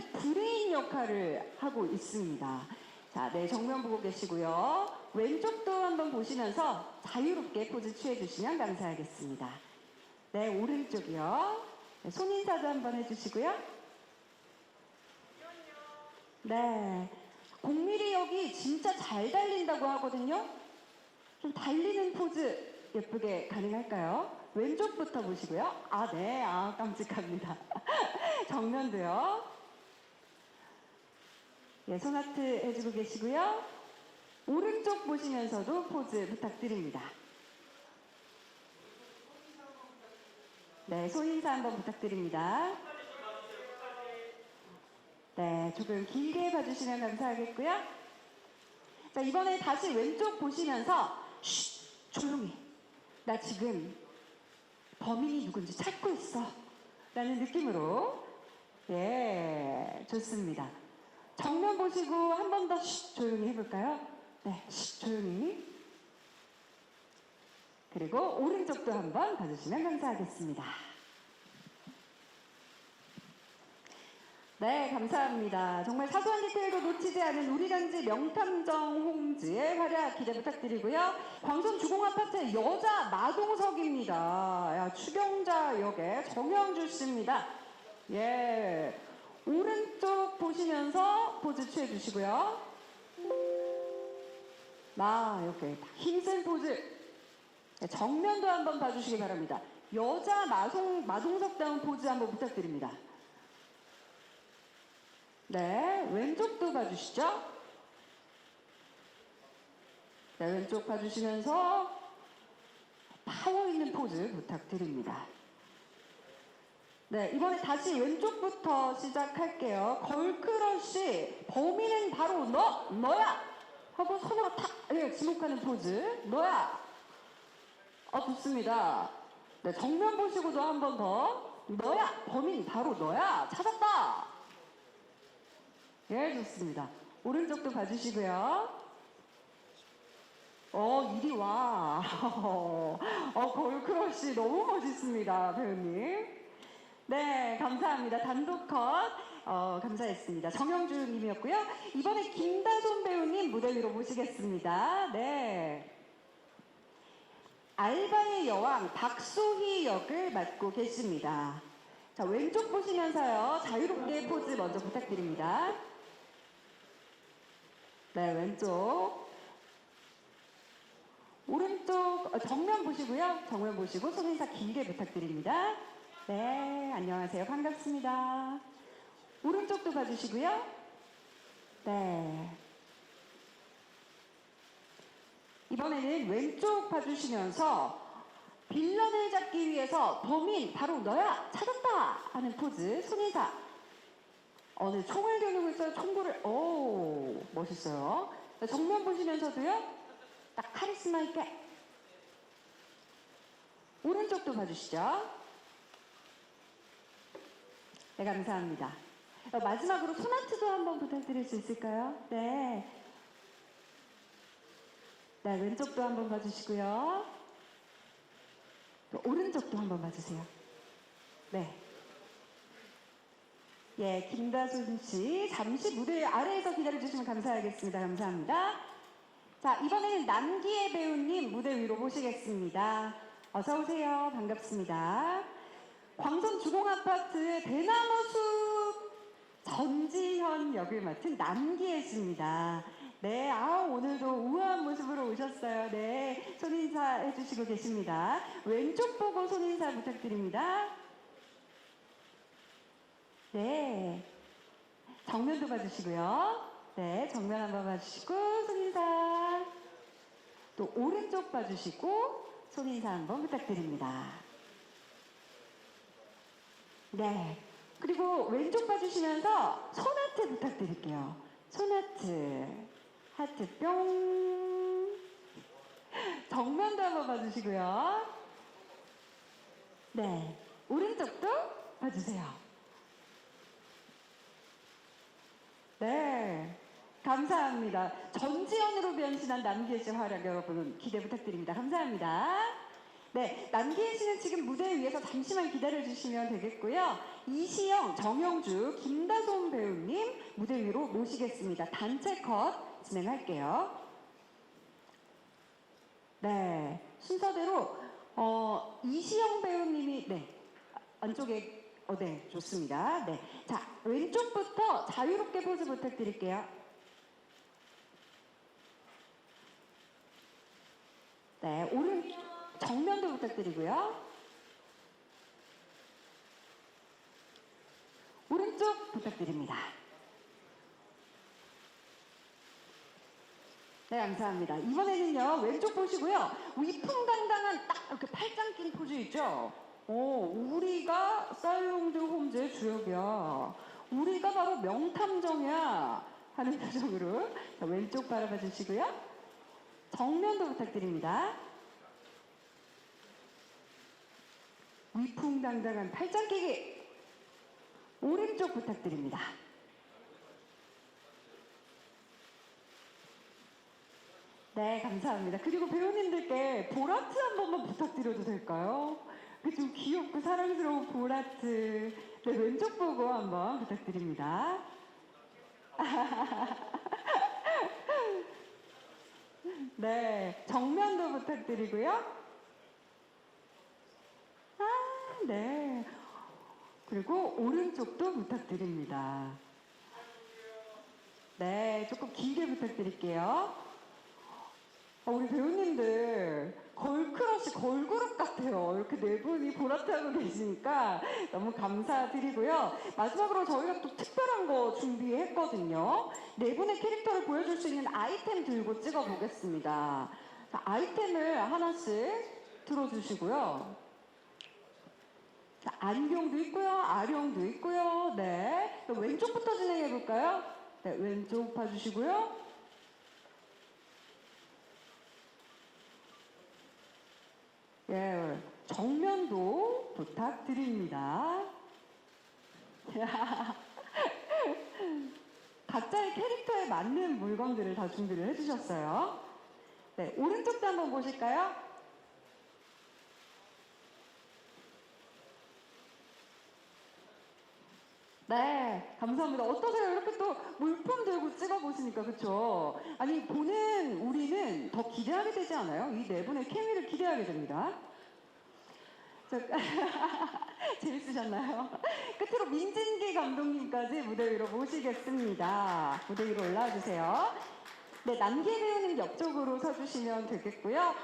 이 브레인 역할을 하고 있습니다. 자, 네, 정면 보고 계시고요. 왼쪽도 한번 보시면서 자유롭게 포즈 취해주시면 감사하겠습니다. 네, 오른쪽이요. 네, 손인사도 한번 해주시고요. 네, 0mm역이 진짜 잘 달린다고 하거든요. 좀 달리는 포즈 예쁘게 가능할까요? 왼쪽부터 보시고요. 아, 네, 아, 깜찍합니다. 정면도요. 예, 손아트 해주고 계시고요. 오른쪽 보시면서도 포즈 부탁드립니다. 네, 손인사 한번 부탁드립니다. 네, 조금 길게 봐주시면 감사하겠고요. 자, 이번에 다시 왼쪽 보시면서 조용히. 나 지금 범인이 누군지 찾고 있어. 라는 느낌으로. 예, 좋습니다. 정면 보시고 한 번 더 조용히 해볼까요? 네, 조용히. 그리고 오른쪽도 한번 봐주시면 감사하겠습니다. 네, 감사합니다. 정말 사소한 디테일도 놓치지 않은 우리단지 명탐정 홍지의 활약 기대 부탁드리고요. 광선 주공아파트 여자 마동석입니다. 야, 추경자 역의 정영주 씨입니다. 예, 오른쪽 보시면서 포즈 취해주시고요. 이렇게 힘센 포즈. 네, 정면도 한번 봐주시기 바랍니다. 여자 마동석다운 포즈 한번 부탁드립니다. 네, 왼쪽도 봐주시죠. 네, 왼쪽 봐주시면서 파워 있는 포즈 부탁드립니다. 네, 이번에 다시 왼쪽부터 시작할게요. 걸크러쉬, 범인은 바로 너야! 하고 손으로 탁, 예, 지목하는 포즈, 너야! 좋습니다. 네, 정면 보시고도 한 번 더, 너야! 범인 바로 너야! 찾았다! 예, 좋습니다. 오른쪽도 봐주시고요. 이리 와. 걸크러쉬 너무 멋있습니다, 배우님. 네, 감사합니다. 단독 컷 감사했습니다. 정영주 님이었고요. 이번에 김다솜 배우님 무대 위로 모시겠습니다. 네. 알바의 여왕 박소희 역을 맡고 계십니다. 자, 왼쪽 보시면서요. 자유롭게 포즈 먼저 부탁드립니다. 네, 왼쪽. 오른쪽, 정면 보시고요. 정면 보시고 손인사 길게 부탁드립니다. 네, 안녕하세요. 반갑습니다. 오른쪽도 봐주시고요. 네. 이번에는 왼쪽 봐주시면서 빌런을 잡기 위해서 범인 바로 너야 찾았다 하는 포즈 손인사. 네, 총을 겨누고 있어요. 총구를 멋있어요. 정면 보시면서도요. 딱 카리스마 있게. 오른쪽도 봐주시죠. 네, 감사합니다. 마지막으로 손아트도 한번 부탁드릴 수 있을까요? 네. 네, 왼쪽도 한번 봐주시고요. 또 오른쪽도 한번 봐주세요. 네. 예, 김다솜 씨 잠시 무대 아래에서 기다려주시면 감사하겠습니다. 감사합니다. 자, 이번에는 남기애 배우님 무대 위로 모시겠습니다. 어서 오세요. 반갑습니다. 광선 주공아파트의 대나무숲 전지현 역을 맡은 남기애 씨입니다. 네, 오늘도 우아한 모습으로 오셨어요. 네, 손인사 해주시고 계십니다. 왼쪽 보고 손인사 부탁드립니다. 네, 정면도 봐주시고요. 네, 정면 한번 봐주시고 손인사. 또 오른쪽 봐주시고 손인사 한번 부탁드립니다. 네, 그리고 왼쪽 봐주시면서 손아트 부탁드릴게요. 손아트. 하트 뿅. 정면도 한번 봐주시고요. 네, 오른쪽도 봐주세요. 네, 감사합니다. 전지현으로 변신한 남기애 씨 활약 여러분 기대 부탁드립니다. 감사합니다. 네, 남기인 씨는 지금 무대 위에서 잠시만 기다려주시면 되겠고요. 이시영, 정영주, 김다솜 배우님 무대 위로 모시겠습니다. 단체 컷 진행할게요. 네, 순서대로 이시영 배우님이 안쪽에 네, 좋습니다. 네, 자 왼쪽부터 자유롭게 포즈 부탁드릴게요. 네, 정면도 부탁드리고요. 오른쪽 부탁드립니다. 네, 감사합니다. 이번에는요, 왼쪽 보시고요. 위풍당당한 딱 이렇게 팔짱 낀 포즈 있죠? 우리가 살롱드 홈즈의 주역이야. 우리가 바로 명탐정이야. 하는 표정으로. 자, 왼쪽 바라봐 주시고요. 정면도 부탁드립니다. 위풍당당한 팔짱 끼기. 오른쪽 부탁드립니다. 네, 감사합니다. 그리고 배우님들께 보라트 한 번만 부탁드려도 될까요? 좀 귀엽고 사랑스러운 보라트. 네, 왼쪽 보고 한번 부탁드립니다. 네, 정면도 부탁드리고요. 네. 그리고 오른쪽도 부탁드립니다. 네, 조금 길게 부탁드릴게요. 우리 배우님들 걸크러쉬 걸그룹 같아요. 이렇게 네 분이 보라트하고 계시니까 너무 감사드리고요. 마지막으로 저희가 또 특별한 거 준비했거든요. 네 분의 캐릭터를 보여줄 수 있는 아이템 들고 찍어보겠습니다. 자, 아이템을 하나씩 들어주시고요. 자, 안경도 있고요. 아령도 있고요. 네, 왼쪽부터 진행해볼까요? 네, 왼쪽 봐주시고요. 예, 정면도 부탁드립니다. 각자의 캐릭터에 맞는 물건들을 다 준비를 해주셨어요. 네, 오른쪽도 한번 보실까요? 네, 감사합니다. 어떠세요? 이렇게 또 물품 들고 찍어보시니까, 그쵸? 아니, 보는 우리는 더 기대하게 되지 않아요? 이 네 분의 케미를 기대하게 됩니다. 재밌으셨나요? 끝으로 민진기 감독님까지 무대 위로 모시겠습니다. 무대 위로 올라와 주세요. 네, 남기 배우님 옆쪽으로 서주시면 되겠고요.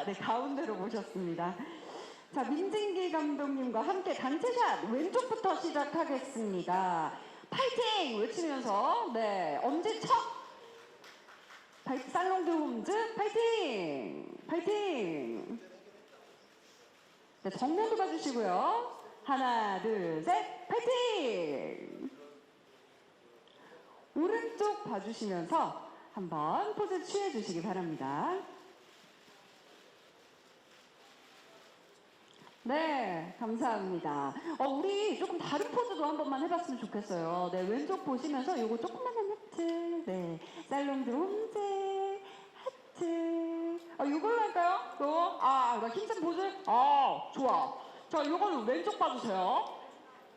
네, 가운데로 모셨습니다. 자, 민진기 감독님과 함께 단체샷 왼쪽부터 시작하겠습니다. 파이팅! 외치면서 네, 엄지척! 살롱드 홈즈 파이팅! 파이팅! 네, 정면도 봐주시고요. 하나, 둘, 셋, 파이팅! 오른쪽 봐주시면서 한번 포즈 취해주시기 바랍니다. 네, 감사합니다. 우리 조금 다른 포즈도 한 번만 해봤으면 좋겠어요. 네, 왼쪽 보시면서 요거 조금만한 하트. 네, 살롱드 홈즈 하트. 요걸로 할까요? 나 힘센 포즈? 좋아. 자, 요거는 왼쪽 봐주세요.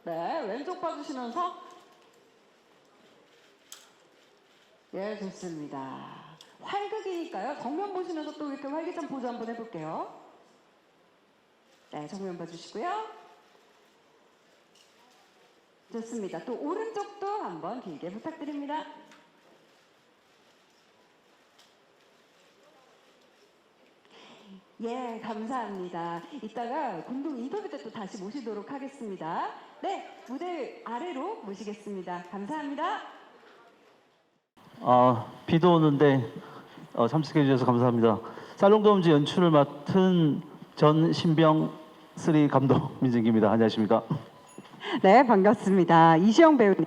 네, 왼쪽 봐주시면서. 예, 좋습니다. 활극이니까요. 정면 보시면서 또 이렇게 활기찬 포즈 한번 해볼게요. 네, 정면 봐주시고요. 좋습니다. 또 오른쪽도 한번 길게 부탁드립니다. 예, 감사합니다. 이따가 공동 인터뷰 때 또 다시 모시도록 하겠습니다. 네, 무대 아래로 모시겠습니다. 감사합니다. 비도 오는데 참석해 주셔서 감사합니다. 살롱드 홈즈 연출을 맡은 전신병 3 감독 민진기입니다. 안녕하십니까? 네, 반갑습니다. 이시영 배우님.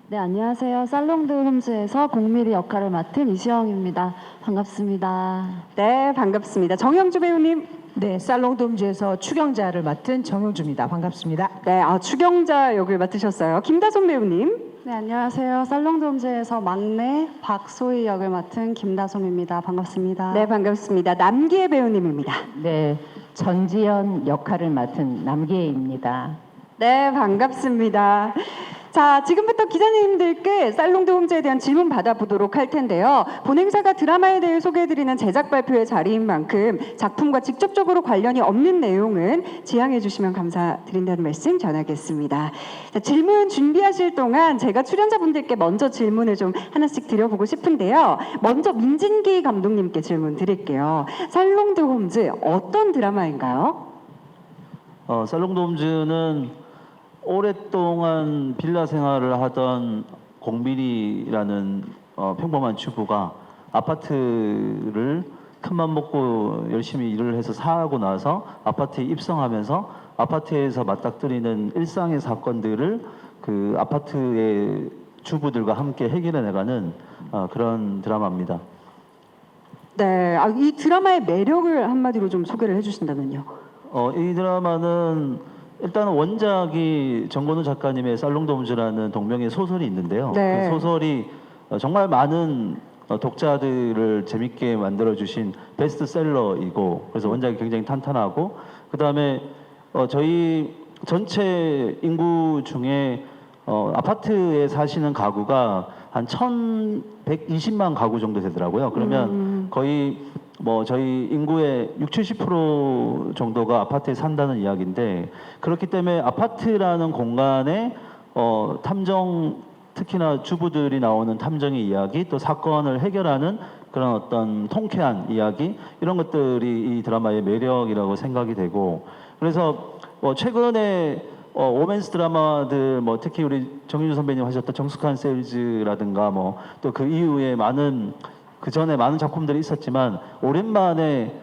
네, 안녕하세요. 살롱드 홈즈에서 공미리 역할을 맡은 이시영입니다. 반갑습니다. 네, 반갑습니다. 정영주 배우님. 네, 살롱드 홈즈에서 추경자를 맡은 정용주입니다. 반갑습니다. 네, 추경자 역을 맡으셨어요. 김다솜 배우님. 네, 안녕하세요. 살롱드홈즈에서 막내 박소희 역을 맡은 김다솜입니다. 반갑습니다. 네, 반갑습니다. 남기혜 배우님입니다. 네, 전지현 역할을 맡은 남기혜입니다. 네, 반갑습니다. 자, 지금부터 기자님들께 살롱드 홈즈에 대한 질문 받아보도록 할 텐데요. 본행사가 드라마에 대해 소개해드리는 제작 발표의 자리인 만큼 작품과 직접적으로 관련이 없는 내용은 지양해 주시면 감사드린다는 말씀 전하겠습니다. 자, 질문 준비하실 동안 제가 출연자분들께 먼저 질문을 좀 하나씩 드려보고 싶은데요. 먼저 민진기 감독님께 질문 드릴게요. 살롱드 홈즈 어떤 드라마인가요? 살롱드 홈즈는 오랫동안 빌라 생활을 하던 공밀이라는 평범한 주부가 아파트를 큰맘 먹고 열심히 일을 해서 사고 나서 아파트에 입성하면서 아파트에서 맞닥뜨리는 일상의 사건들을 그 아파트의 주부들과 함께 해결해 나가는 그런 드라마입니다. 네, 이 드라마의 매력을 한마디로 좀 소개를 해주신다면요. 이 드라마는 일단 원작이 정건우 작가님의 살롱드 홈즈라는 동명의 소설이 있는데요. 네. 그 소설이 정말 많은 독자들을 재밌게 만들어주신 베스트셀러이고 그래서 원작이 굉장히 탄탄하고 그 다음에 저희 전체 인구 중에 아파트에 사시는 가구가 한 1,120만 가구 정도 되더라고요. 그러면 거의 뭐 저희 인구의 60-70% 정도가 아파트에 산다는 이야기인데 그렇기 때문에 아파트라는 공간에 탐정 특히나 주부들이 나오는 탐정의 이야기 또 사건을 해결하는 그런 어떤 통쾌한 이야기 이런 것들이 이 드라마의 매력이라고 생각이 되고 그래서 최근에 오맨스 드라마들 뭐 특히 우리 정윤주 선배님 하셨던 정숙한 세일즈라든가 뭐 또 그 이후에 많은 그 전에 많은 작품들이 있었지만 오랜만에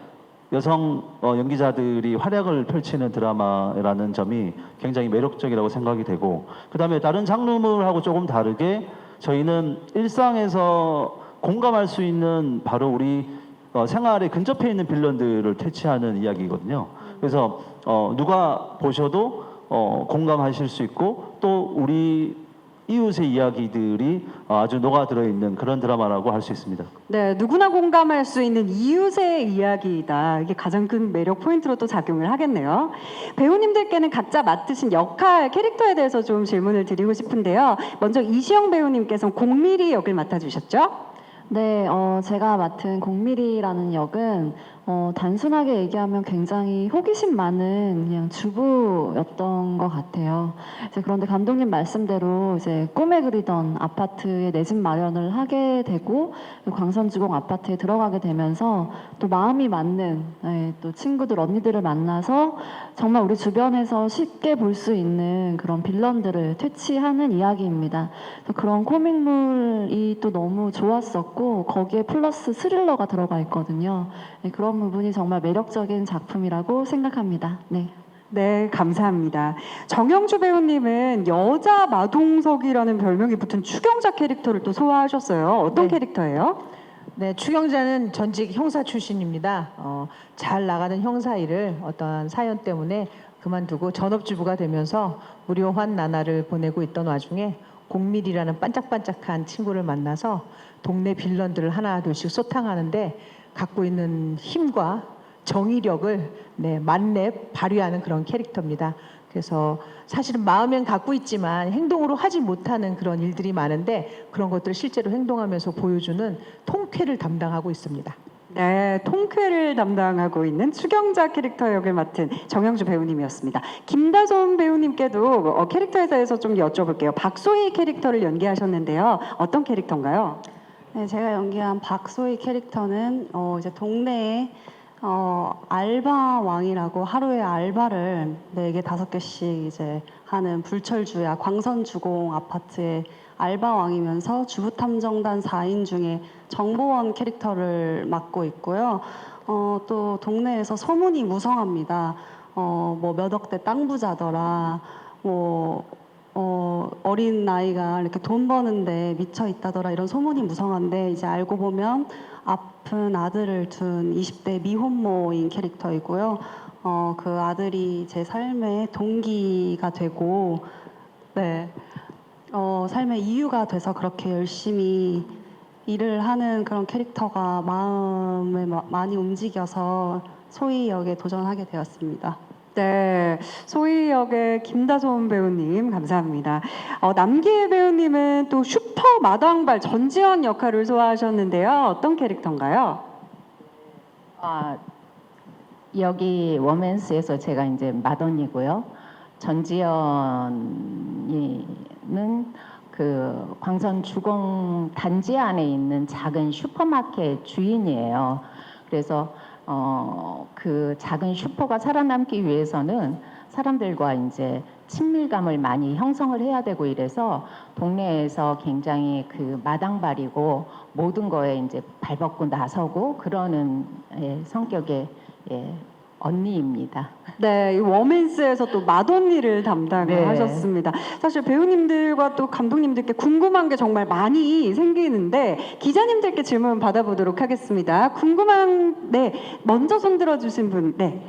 여성 연기자들이 활약을 펼치는 드라마라는 점이 굉장히 매력적이라고 생각이 되고 그 다음에 다른 장르물하고 조금 다르게 저희는 일상에서 공감할 수 있는 바로 우리 생활에 근접해 있는 빌런들을 퇴치하는 이야기거든요. 그래서 누가 보셔도 공감하실 수 있고 또 우리 이웃의 이야기들이 아주 녹아들어 있는 그런 드라마라고 할 수 있습니다. 네, 누구나 공감할 수 있는 이웃의 이야기이다. 이게 가장 큰 매력 포인트로 또 작용을 하겠네요. 배우님들께는 각자 맡으신 역할, 캐릭터에 대해서 좀 질문을 드리고 싶은데요. 먼저 이시영 배우님께서는 공밀이 역을 맡아주셨죠? 네, 제가 맡은 공밀이라는 역은 단순하게 얘기하면 굉장히 호기심 많은 그냥 주부였던 것 같아요. 이제 그런데 감독님 말씀대로 이제 꿈에 그리던 아파트에 내 집 마련을 하게 되고 광선주공 아파트에 들어가게 되면서 또 마음이 맞는 또 친구들 언니들을 만나서 정말 우리 주변에서 쉽게 볼 수 있는 그런 빌런들을 퇴치하는 이야기입니다. 그런 코믹물이 또 너무 좋았었고 거기에 플러스 스릴러가 들어가 있거든요. 네, 그런 부분이 정말 매력적인 작품이라고 생각합니다. 네. 네, 감사합니다. 정영주 배우님은 여자 마동석이라는 별명이 붙은 추경자 캐릭터를 또 소화하셨어요. 어떤 네. 캐릭터예요? 네, 추경자는 전직 형사 출신입니다. 잘 나가는 형사 일을 어떠한 사연 때문에 그만두고 전업주부가 되면서 무료환 나날을 보내고 있던 와중에 공밀이라는 반짝반짝한 친구를 만나서 동네 빌런들을 하나 둘씩 소탕하는데 갖고 있는 힘과 정의력을 만렙 발휘하는 그런 캐릭터입니다. 그래서 사실은 마음엔 갖고 있지만 행동으로 하지 못하는 그런 일들이 많은데 그런 것들을 실제로 행동하면서 보여주는 통쾌를 담당하고 있습니다. 네, 통쾌를 담당하고 있는 추경자 캐릭터 역을 맡은 정영주 배우님이었습니다. 김다솜 배우님께도 캐릭터에 대해서 좀 여쭤볼게요. 박소희 캐릭터를 연기하셨는데요. 어떤 캐릭터인가요? 네, 제가 연기한 박소희 캐릭터는 이제 동네에 알바왕이라고 하루에 알바를 4개, 5개씩 이제 하는 불철주야 광선주공 아파트의 알바왕이면서 주부탐정단 4인 중에 정보원 캐릭터를 맡고 있고요. 또 동네에서 소문이 무성합니다. 뭐 몇 억대 땅 부자더라. 뭐 어린 나이가 이렇게 돈 버는데 미쳐 있다더라 이런 소문이 무성한데 이제 알고 보면 아픈 아들을 둔 20대 미혼모인 캐릭터이고요. 그 아들이 제 삶의 동기가 되고, 네. 삶의 이유가 돼서 그렇게 열심히 일을 하는 그런 캐릭터가 마음을 많이 움직여서 소희 역에 도전하게 되었습니다. 네, 소희 역의 김다솜 배우님 감사합니다. 남기혜 배우님은 또 슈퍼 마당발 전지현 역할을 소화하셨는데요. 어떤 캐릭터인가요? 여기 워맨스에서 제가 이제 맏언니고요. 전지현이는 그 광선 주공 단지 안에 있는 작은 슈퍼마켓 주인이에요. 그래서 그 작은 슈퍼가 살아남기 위해서는 사람들과 이제 친밀감을 많이 형성을 해야 되고 이래서 동네에서 굉장히 그 마당발이고 모든 거에 이제 발벗고 나서고 그러는 성격의 언니입니다. 네, 이 워맨스에서 또 맏언니를 담당을 네. 하셨습니다. 사실 배우님들과 또 감독님들께 궁금한 게 정말 많이 생기는데 기자님들께 질문 받아보도록 하겠습니다. 궁금한, 네, 먼저 손 들어주신 분, 네,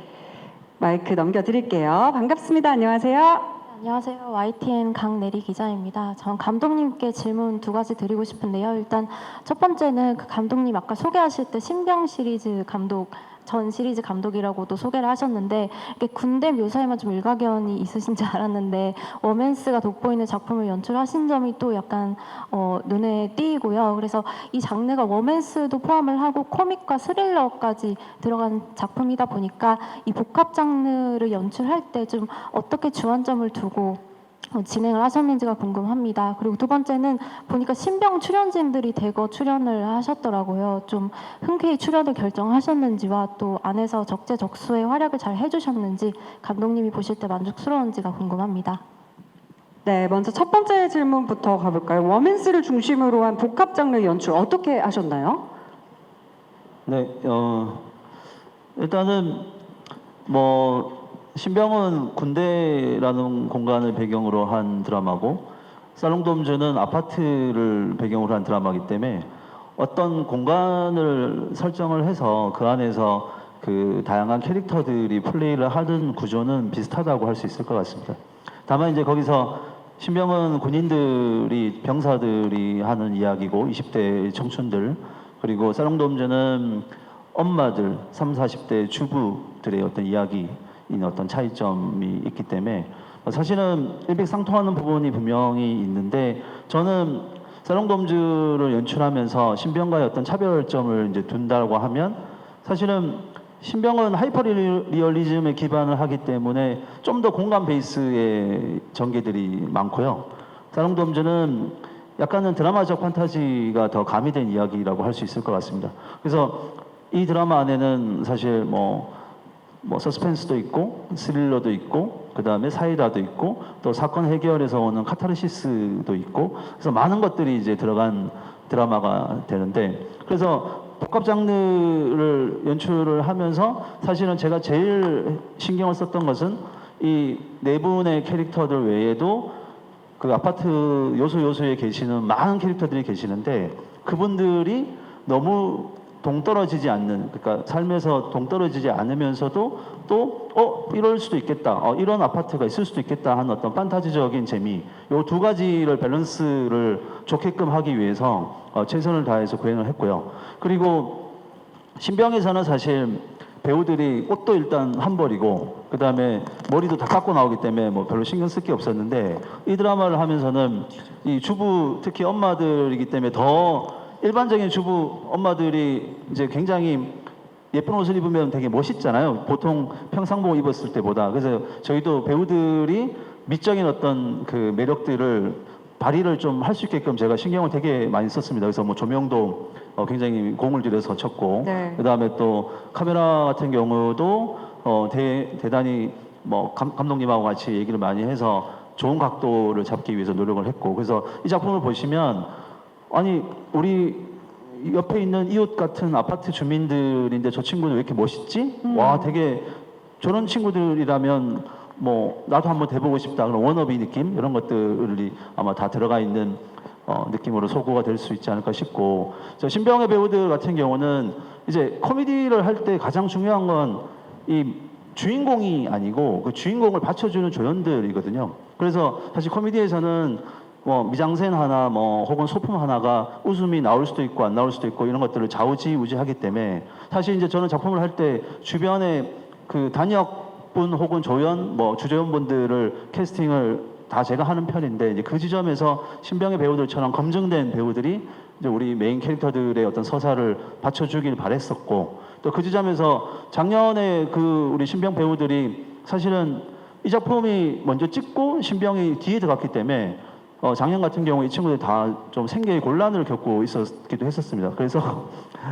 마이크 넘겨드릴게요. 반갑습니다. 안녕하세요. 안녕하세요. YTN 강내리 기자입니다. 전 감독님께 질문 두 가지 드리고 싶은데요. 일단 첫 번째는 그 감독님 아까 소개하실 때 신병 시리즈 감독 전 시리즈 감독이라고도 소개를 하셨는데 이게 군대 묘사에만 좀 일가견이 있으신지 알았는데 워맨스가 돋보이는 작품을 연출하신 점이 또 약간 눈에 띄고요. 그래서 이 장르가 워맨스도 포함을 하고 코믹과 스릴러까지 들어간 작품이다 보니까 이 복합 장르를 연출할 때 좀 어떻게 주안점을 두고 진행을 하셨는지가 궁금합니다. 그리고 두 번째는 보니까 신병 출연진들이 대거 출연을 하셨더라고요. 좀 흔쾌히 출연을 결정하셨는지와 또 안에서 적재적소의 활약을 잘 해주셨는지 감독님이 보실 때 만족스러운지가 궁금합니다. 네, 먼저 첫 번째 질문부터 가볼까요? 워맨스를 중심으로 한 복합 장르 연출 어떻게 하셨나요? 네, 일단은 뭐 신병은 군대라는 공간을 배경으로 한 드라마고 살롱돔즈는 아파트를 배경으로 한 드라마이기 때문에 어떤 공간을 설정을 해서 그 안에서 그 다양한 캐릭터들이 플레이를 하는 구조는 비슷하다고 할 수 있을 것 같습니다. 다만 이제 거기서 신병은 군인들이 병사들이 하는 이야기고 20대 청춘들 그리고 살롱돔즈는 엄마들 30, 40대 주부들의 어떤 이야기 어떤 차이점이 있기 때문에 사실은 일맥상통하는 부분이 분명히 있는데 저는 살롱돔즈를 연출하면서 신병과의 어떤 차별점을 이제 둔다고 하면 사실은 신병은 하이퍼 리얼리즘에 기반을 하기 때문에 좀 더 공감 베이스의 전개들이 많고요. 살롱돔즈는 약간은 드라마적 판타지가 더 가미된 이야기라고 할 수 있을 것 같습니다. 그래서 이 드라마 안에는 사실 뭐 서스펜스도 있고 스릴러도 있고 그 다음에 사이다도 있고 또 사건 해결에서 오는 카타르시스도 있고 그래서 많은 것들이 이제 들어간 드라마가 되는데 그래서 복합 장르를 연출을 하면서 사실은 제가 제일 신경을 썼던 것은 이 네 분의 캐릭터들 외에도 그 아파트 요소에 계시는 많은 캐릭터들이 계시는데 그분들이 너무 동떨어지지 않는 그러니까 삶에서 동떨어지지 않으면서도 또 이럴 수도 있겠다 이런 아파트가 있을 수도 있겠다 하는 어떤 판타지적인 재미 요 두 가지를 밸런스를 좋게끔 하기 위해서 최선을 다해서 구현을 했고요. 그리고 신병에서는 사실 배우들이 옷도 일단 한 벌이고 그 다음에 머리도 다 깎고 나오기 때문에 뭐 별로 신경 쓸 게 없었는데 이 드라마를 하면서는 이 주부 특히 엄마들이기 때문에 더 일반적인 주부 엄마들이 이제 굉장히 예쁜 옷을 입으면 되게 멋있잖아요. 보통 평상복 입었을 때보다. 그래서 저희도 배우들이 미적인 어떤 그 매력들을 발휘를 좀 할 수 있게끔 제가 신경을 되게 많이 썼습니다. 그래서 뭐 조명도 굉장히 공을 들여서 쳤고, 네. 그 다음에 또 카메라 같은 경우도 대단히 뭐 감독님하고 같이 얘기를 많이 해서 좋은 각도를 잡기 위해서 노력을 했고, 그래서 이 작품을 보시면 아니 우리 옆에 있는 이웃 같은 아파트 주민들인데 저 친구는 왜 이렇게 멋있지? 와 되게 저런 친구들이라면 뭐 나도 한번 돼보고 싶다 그런 워너비 느낌 이런 것들이 아마 다 들어가 있는 느낌으로 소구가 될 수 있지 않을까 싶고 저 신병의 배우들 같은 경우는 이제 코미디를 할 때 가장 중요한 건 이 주인공이 아니고 그 주인공을 받쳐주는 조연들이거든요. 그래서 사실 코미디에서는 뭐 미장센 하나 뭐 혹은 소품 하나가 웃음이 나올 수도 있고 안 나올 수도 있고 이런 것들을 좌우지우지하기 때문에 사실 이제 저는 작품을 할 때 주변에 그 단역분 혹은 조연 뭐 주조연분들을 캐스팅을 다 제가 하는 편인데 이제 그 지점에서 신병의 배우들처럼 검증된 배우들이 이제 우리 메인 캐릭터들의 어떤 서사를 받쳐주길 바랬었고 또 그 지점에서 작년에 그 우리 신병 배우들이 사실은 이 작품이 먼저 찍고 신병이 뒤에 들어갔기 때문에 작년 같은 경우 이 친구들 다 좀 생계의 곤란을 겪고 있었기도 했었습니다. 그래서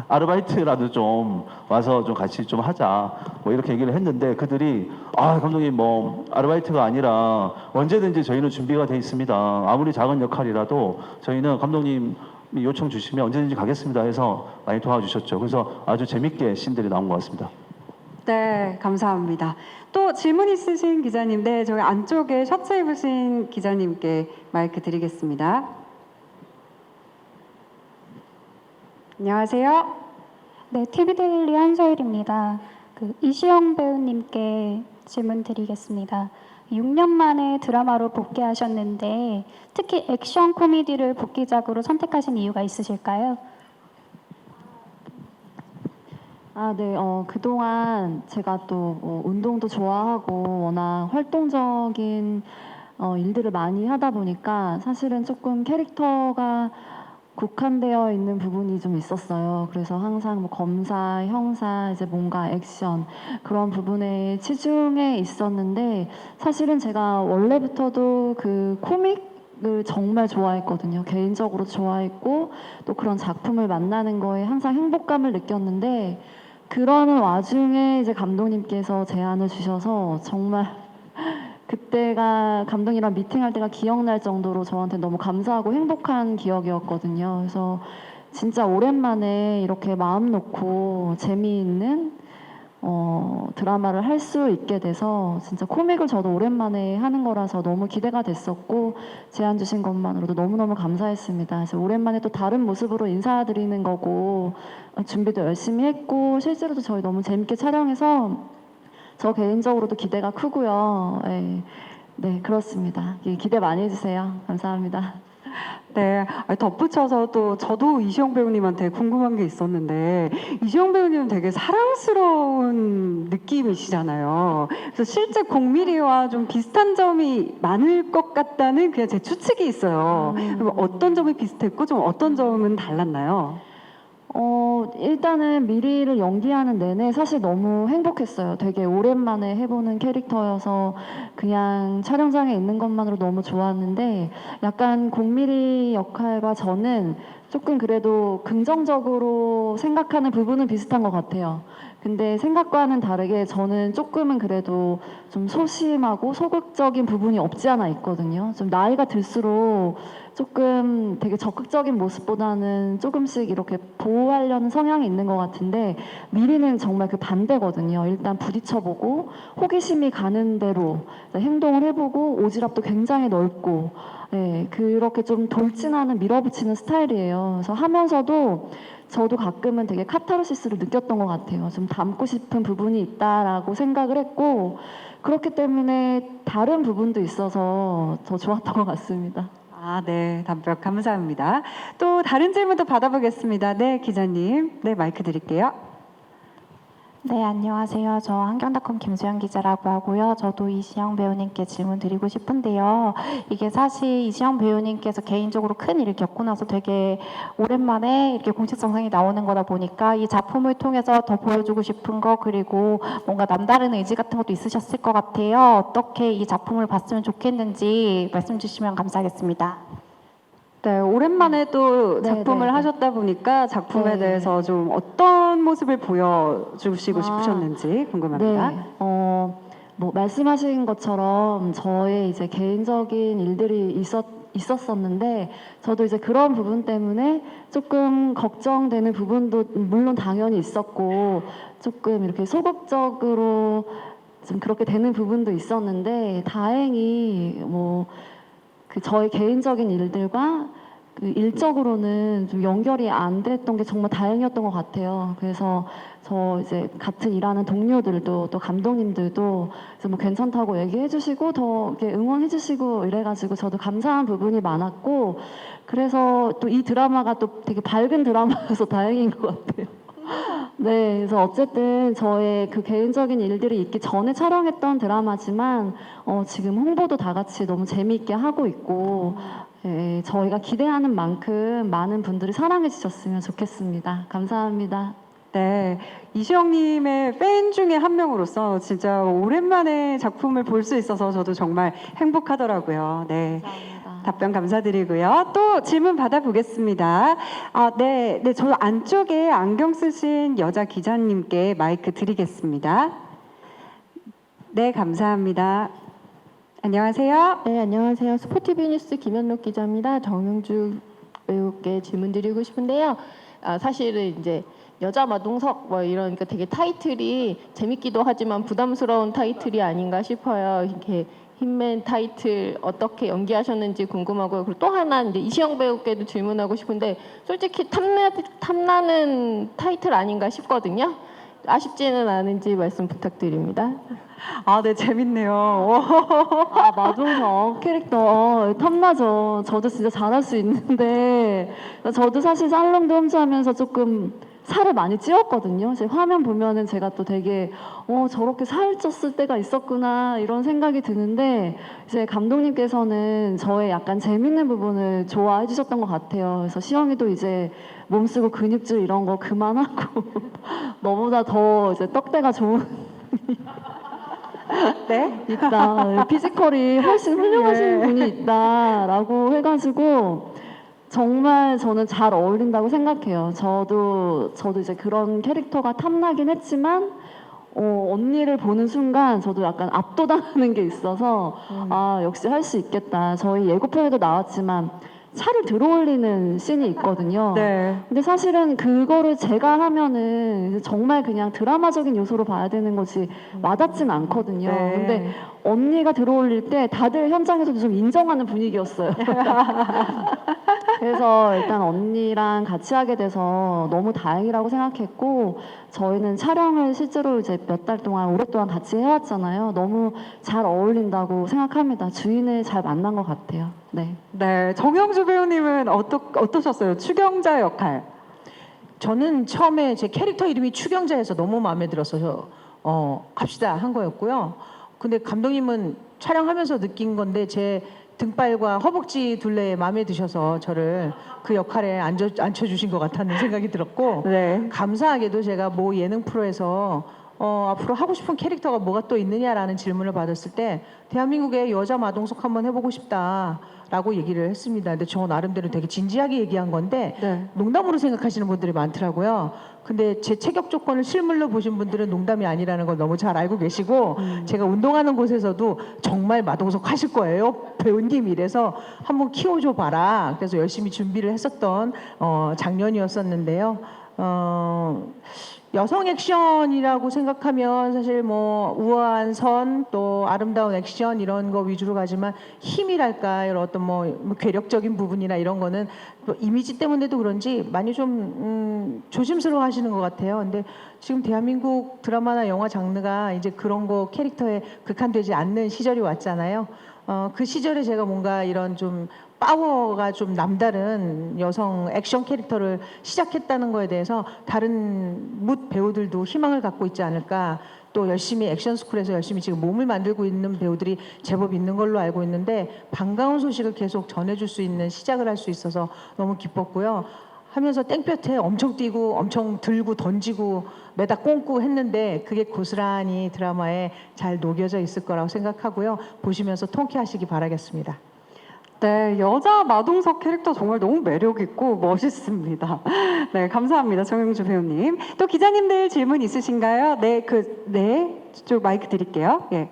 아르바이트라도 좀 와서 좀 같이 좀 하자 뭐 이렇게 얘기를 했는데 그들이 아 감독님 뭐 아르바이트가 아니라 언제든지 저희는 준비가 돼 있습니다. 아무리 작은 역할이라도 저희는 감독님 요청 주시면 언제든지 가겠습니다 해서 많이 도와주셨죠. 그래서 아주 재밌게 씬들이 나온 것 같습니다. 네, 감사합니다. 또 질문 있으신 기자님, 네, 저기 안쪽에 셔츠 입으신 기자님께 마이크 드리겠습니다. 안녕하세요. 네, TV데일리 한서율입니다. 이시영 배우님께 질문 드리겠습니다. 6년 만에 드라마로 복귀하셨는데 특히 액션 코미디를 복귀작으로 선택하신 이유가 있으실까요? 네, 그동안 제가 또 운동도 좋아하고 워낙 활동적인 일들을 많이 하다 보니까 사실은 조금 캐릭터가 국한되어 있는 부분이 좀 있었어요. 그래서 항상 뭐 검사, 형사, 이제 뭔가 액션 그런 부분에 치중해 있었는데 사실은 제가 원래부터도 그 코믹을 정말 좋아했거든요. 개인적으로 좋아했고 또 그런 작품을 만나는 거에 항상 행복감을 느꼈는데 그러는 와중에 이제 감독님께서 제안을 주셔서 정말 그때가 감독이랑 미팅할 때가 기억날 정도로 저한테 너무 감사하고 행복한 기억이었거든요. 그래서 진짜 오랜만에 이렇게 마음 놓고 재미있는 드라마를 할 수 있게 돼서 진짜 코믹을 저도 오랜만에 하는 거라서 너무 기대가 됐었고 제안 주신 것만으로도 너무너무 감사했습니다. 그래서 오랜만에 또 다른 모습으로 인사드리는 거고 준비도 열심히 했고 실제로도 저희 너무 재밌게 촬영해서 저 개인적으로도 기대가 크고요. 네, 그렇습니다. 기대 많이 해주세요. 감사합니다. 네, 덧붙여서 또 저도 이시영 배우님한테 궁금한 게 있었는데 이시영 배우님은 되게 사랑스러운 느낌이시잖아요. 그래서 실제 공미리와 좀 비슷한 점이 많을 것 같다는 그냥 제 추측이 있어요. 그럼 어떤 점이 비슷했고 좀 어떤 점은 달랐나요? 일단은 미리를 연기하는 내내 사실 너무 행복했어요. 되게 오랜만에 해보는 캐릭터여서 그냥 촬영장에 있는 것만으로 너무 좋았는데 약간 공미리 역할과 저는 조금 그래도 긍정적으로 생각하는 부분은 비슷한 것 같아요. 근데 생각과는 다르게 저는 조금은 그래도 좀 소심하고 소극적인 부분이 없지 않아 있거든요. 좀 나이가 들수록 조금 되게 적극적인 모습보다는 조금씩 이렇게 보호하려는 성향이 있는 것 같은데 미리는 정말 그 반대거든요. 일단 부딪혀보고 호기심이 가는 대로 행동을 해보고 오지랖도 굉장히 넓고 그렇게 좀 돌진하는 밀어붙이는 스타일이에요. 그래서 하면서도 저도 가끔은 되게 카타르시스를 느꼈던 것 같아요. 좀 담고 싶은 부분이 있다라고 생각을 했고 그렇기 때문에 다른 부분도 있어서 더 좋았던 것 같습니다. 네, 답변 감사합니다. 또 다른 질문도 받아보겠습니다. 네, 기자님. 네, 마이크 드릴게요. 네, 안녕하세요. 저 한경닷컴 김수영 기자라고 하고요. 저도 이시영 배우님께 질문 드리고 싶은데요. 이게 사실 이시영 배우님께서 개인적으로 큰 일을 겪고 나서 되게 오랜만에 이렇게 공식 정상이 나오는 거다 보니까 이 작품을 통해서 더 보여주고 싶은 거 그리고 뭔가 남다른 의지 같은 것도 있으셨을 것 같아요. 어떻게 이 작품을 봤으면 좋겠는지 말씀 주시면 감사하겠습니다. 네, 오랜만에 또 네, 작품을 네, 네. 하셨다 보니까 작품에 네. 대해서 좀 어떤 모습을 보여주시고 싶으셨는지 궁금합니다. 네, 뭐 말씀하신 것처럼 저의 이제 개인적인 일들이 있었었는데 저도 이제 그런 부분 때문에 조금 걱정되는 부분도 물론 당연히 있었고 조금 이렇게 소극적으로 좀 그렇게 되는 부분도 있었는데 다행히 뭐 그 저의 개인적인 일들과 그 일적으로는 좀 연결이 안 됐던 게 정말 다행이었던 것 같아요. 그래서 저 이제 같은 일하는 동료들도 또 감독님들도 그래서 뭐 괜찮다고 얘기해 주시고 더 이렇게 응원해 주시고 이래가지고 저도 감사한 부분이 많았고 그래서 또 이 드라마가 또 되게 밝은 드라마여서 다행인 것 같아요. 네, 그래서 어쨌든 저의 그 개인적인 일들이 있기 전에 촬영했던 드라마지만 지금 홍보도 다 같이 너무 재미있게 하고 있고 예, 저희가 기대하는 만큼 많은 분들이 사랑해 주셨으면 좋겠습니다. 감사합니다. 네, 이시영님의 팬 중에 한 명으로서 진짜 오랜만에 작품을 볼 수 있어서 저도 정말 행복하더라고요. 네. 감사합니다. 답변 감사드리고요. 또 질문 받아보겠습니다. 네, 저 안쪽에 안경 쓰신 여자 기자님께 마이크 드리겠습니다. 네, 감사합니다. 안녕하세요. 네, 안녕하세요. 스포티비 뉴스 김현록 기자입니다. 정영주 배우께 질문 드리고 싶은데요. 사실은 이제 여자 마동석 뭐 이런 그러니까 되게 타이틀이 재밌기도 하지만 부담스러운 타이틀이 아닌가 싶어요. 이렇게 힘맨 타이틀 어떻게 연기하셨는지 궁금하고요. 그리고 또 하나 이제 이시영 배우께도 질문하고 싶은데 솔직히 탐나는 타이틀 아닌가 싶거든요. 아쉽지는 않은지 말씀 부탁드립니다. 네, 재밌네요. 마동석 캐릭터 탐나죠. 저도 진짜 잘할 수 있는데 저도 사실 살롱도 홈즈하면서 조금 살을 많이 찌웠거든요. 제 화면 보면은 제가 또 되게 저렇게 살쪘을 때가 있었구나 이런 생각이 드는데 이제 감독님께서는 저의 약간 재밌는 부분을 좋아해 주셨던 것 같아요. 그래서 시영이도 이제 몸쓰고 근육질 이런 거 그만하고 너보다 더 이제 떡대가 좋은 네? 있다. 피지컬이 훨씬 훌륭하신 분이 있다라고 해가지고 정말 저는 잘 어울린다고 생각해요. 저도 이제 그런 캐릭터가 탐나긴 했지만 언니를 보는 순간 저도 약간 압도당하는 게 있어서 역시 할 수 있겠다. 저희 예고편에도 나왔지만 차를 들어올리는 씬이 있거든요. 네. 근데 사실은 그거를 제가 하면은 정말 그냥 드라마적인 요소로 봐야 되는 거지 와닿진 않거든요. 네. 근데 언니가 들어올릴 때 다들 현장에서도 좀 인정하는 분위기였어요. 그래서 일단 언니랑 같이 하게 돼서 너무 다행이라고 생각했고 저희는 촬영을 실제로 이제 몇 달 동안 오랫동안 같이 해왔잖아요. 너무 잘 어울린다고 생각합니다. 주인을 잘 만난 것 같아요. 네. 네, 정영주 배우님은 어떠셨어요? 추경자 역할. 저는 처음에 제 캐릭터 이름이 추경자여서 너무 마음에 들어서 갑시다 한 거였고요. 근데 감독님은 촬영하면서 느낀 건데 제 등발과 허벅지 둘레에 마음에 드셔서 저를 그 역할에 앉혀주신 것 같다는 생각이 들었고 네. 감사하게도 제가 모 예능 프로에서 앞으로 하고 싶은 캐릭터가 뭐가 또 있느냐라는 질문을 받았을 때 대한민국의 여자 마동석 한번 해보고 싶다라고 얘기를 했습니다. 근데 저 나름대로 되게 진지하게 얘기한 건데 네. 농담으로 생각하시는 분들이 많더라고요. 근데 제 체격 조건을 실물로 보신 분들은 농담이 아니라는 걸 너무 잘 알고 계시고 제가 운동하는 곳에서도 정말 마동석 하실 거예요 배우님 이래서 한번 키워줘 봐라. 그래서 열심히 준비를 했었던 작년이었었는데요. 여성 액션이라고 생각하면 사실 뭐 우아한 선 또 아름다운 액션 이런 거 위주로 가지만 힘이랄까 이런 어떤 뭐 괴력적인 부분이나 이런 거는 또 이미지 때문에도 그런지 많이 좀 조심스러워 하시는 것 같아요. 근데 지금 대한민국 드라마나 영화 장르가 이제 그런 거 캐릭터에 극한되지 않는 시절이 왔잖아요. 그 시절에 제가 뭔가 이런 좀 파워가 좀 남다른 여성 액션 캐릭터를 시작했다는 거에 대해서 다른 묻 배우들도 희망을 갖고 있지 않을까. 또 열심히 액션 스쿨에서 열심히 지금 몸을 만들고 있는 배우들이 제법 있는 걸로 알고 있는데 반가운 소식을 계속 전해줄 수 있는 시작을 할 수 있어서 너무 기뻤고요. 하면서 땡볕에 엄청 뛰고 엄청 들고 던지고 매다 꽁고 했는데 그게 고스란히 드라마에 잘 녹여져 있을 거라고 생각하고요. 보시면서 통쾌하시기 바라겠습니다. 네, 여자 마동석 캐릭터 정말 너무 매력 있고 멋있습니다. 네, 감사합니다, 정영주 배우님. 또 기자님들 질문 있으신가요? 네, 저 마이크 드릴게요. 예.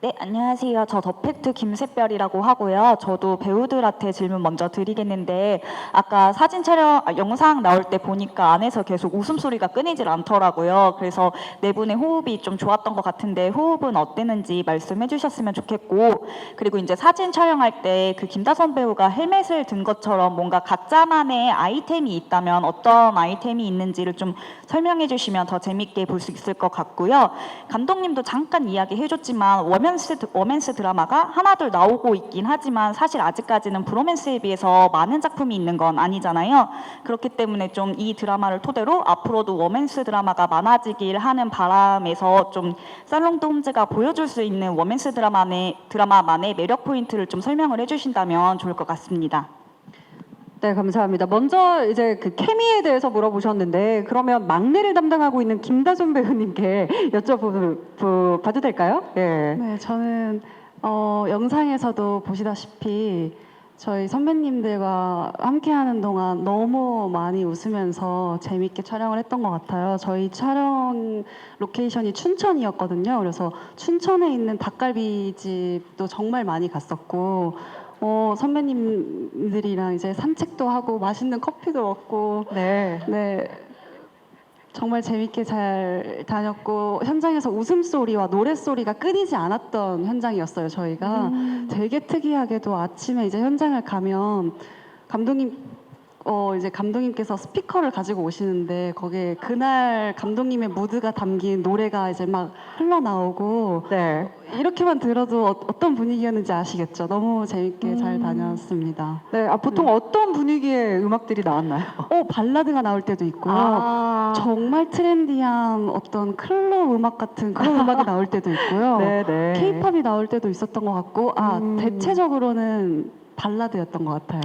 네, 안녕하세요. 저 더팩트 김샛별이라고 하고요. 저도 배우들한테 질문 먼저 드리겠는데 아까 사진 촬영, 영상 나올 때 보니까 안에서 계속 웃음소리가 끊이질 않더라고요. 그래서 네 분의 호흡이 좀 좋았던 것 같은데 호흡은 어땠는지 말씀해 주셨으면 좋겠고, 그리고 이제 사진 촬영할 때 그 김다솜 배우가 헬멧을 든 것처럼 뭔가 각자만의 아이템이 있다면 어떤 아이템이 있는지를 좀 설명해 주시면 더 재밌게 볼 수 있을 것 같고요. 감독님도 잠깐 이야기해 줬지만 워맨스 드라마가 하나둘 나오고 있긴 하지만 사실 아직까지는 브로맨스에 비해서 많은 작품이 있는 건 아니잖아요. 그렇기 때문에 좀 이 드라마를 토대로 앞으로도 워맨스 드라마가 많아지길 하는 바람에서 좀 살롱드 홈즈가 보여줄 수 있는 워맨스 드라마만의 매력 포인트를 좀 설명을 해주신다면 좋을 것 같습니다. 네, 감사합니다. 먼저 이제 그 케미에 대해서 물어보셨는데 그러면 막내를 담당하고 있는 김다솜 배우님께 여쭤봐도 될까요? 예. 네, 저는 영상에서도 보시다시피 저희 선배님들과 함께하는 동안 너무 많이 웃으면서 재밌게 촬영을 했던 것 같아요. 저희 촬영 로케이션이 춘천이었거든요. 그래서 춘천에 있는 닭갈비집도 정말 많이 갔었고, 선배님들이랑 이제 산책도 하고 맛있는 커피도 먹고, 네. 네. 정말 재밌게 잘 다녔고 현장에서 웃음소리와 노랫소리가 끊이지 않았던 현장이었어요. 저희가 되게 특이하게도 아침에 이제 현장을 가면 이제 감독님께서 스피커를 가지고 오시는데 거기에 그날 감독님의 무드가 담긴 노래가 이제 막 흘러나오고 네. 이렇게만 들어도 어떤 분위기였는지 아시겠죠? 너무 재밌게 잘 다녔습니다. 네, 보통 어떤 분위기의 음악들이 나왔나요? 발라드가 나올 때도 있고요. 아. 정말 트렌디한 어떤 클럽 음악 같은 그런 음악이 나올 때도 있고요. 네. 케이팝이 나올 때도 있었던 것 같고, 대체적으로는 발라드였던 것 같아요.